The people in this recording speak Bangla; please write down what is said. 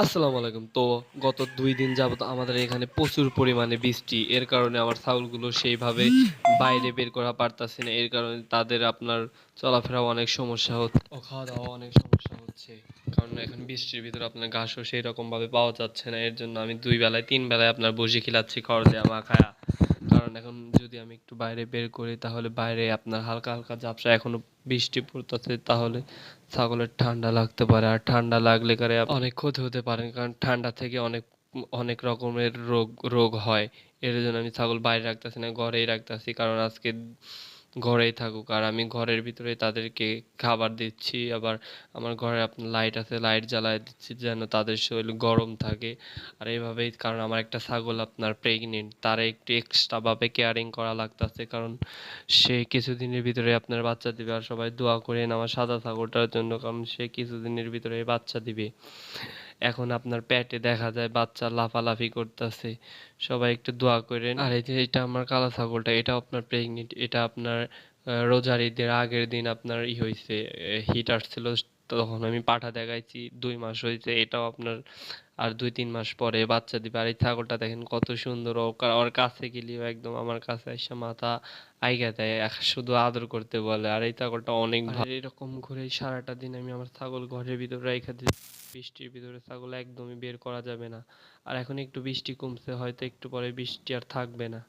আসসালামু আলাইকুম। তো গত ২ দিন যাবত আমাদের এখানে প্রচুর পরিমাণে বৃষ্টি। এর কারণে আমার ছাগলগুলো সেইভাবে বাইরে বের করা পারতাছি না। এর কারণে তাদের আপনার চলাফেরাও অনেক সমস্যা ও খাওয়া-দাওয়া অনেক সমস্যা হচ্ছে। কারণ এখন বৃষ্টির ভিতরে আপনার ঘাসও সেইরকমভাবে পাওয়া যাচ্ছে না। এর জন্য আমি ২ বেলায় ৩ বেলায় আপনার ভুসি খিলাচ্ছি খড় দেয়া মাখায়া। কারণ এখন যদি আমি একটু বাইরে বের করি তাহলে বাইরে আপনার হালকা, হালকা ঝাপসা এখনো বৃষ্টি পড়তেছে তাহলে ছাগলের ঠান্ডা লাগতে পারে। আর ঠান্ডা লাগলে পরে অনেক ক্ষতি হতে পারে। কারণ ঠান্ডা থেকে অনেক রকমের রোগ হয়। এর জন্য আমি ছাগল বাইরে রাখতেছি না, ঘরেই রাখতেছি। কারণ আজকে ঘরেই থাকুক। আর আমি ঘরের ভিতরে তাদেরকে খাবার দিচ্ছি। আবার আমার ঘরে আপনার লাইট আছে, লাইট জ্বালায় দিচ্ছি যেন তাদের শরীর গরম থাকে। আর এইভাবেই, কারণ আমার একটা ছাগল আপনার প্রেগনেন্ট, তার একটু এক্সট্রা ভাবে কেয়ারিং করা লাগতেছে। কারণ সে কিছুদিনের ভিতরে আপনার বাচ্চা দিবে। আর সবাই দোয়া করেন আমার সাদা ছাগলটার জন্য, কারণ সে কিছুদিনের ভিতরে বাচ্চা দিবে। এখন আপনার পেটে দেখা যায় বাচ্চা লাফালাফি করতেছে। সবাই একটু দোয়া করেন। আর এই যে এটা আমার কালো ছাগলটা, এটা আপনার প্রেগনেন্ট। এটা আপনার রোজার ঈদের আগের দিন আপনার হয়েছে, হিট আসছিল। তখন আমি পাঠা দেখাইছি, ২ মাস হয়েছে। এটাও আপনার আর ২-৩ মাস পরে বাচ্চা দিবে। আর এই ছাগলটা দেখেন কত সুন্দর। ওর কাছে গেলেও একদম আমার কাছে এসে মাথা আইগা দেয়, শুধু আদর করতে বলে। আর এই ছাগলটা অনেক ভালো। এরকম ঘুরে সারাটা দিন আমি আমার ছাগল ঘরের ভিতরে রেখে দিই। বৃষ্টির ভিতরে ছাগল একদমই বের করা যাবে না। আর এখন একটু বৃষ্টি কমছে, হয়তো একটু পরে বৃষ্টি আর থাকবে না।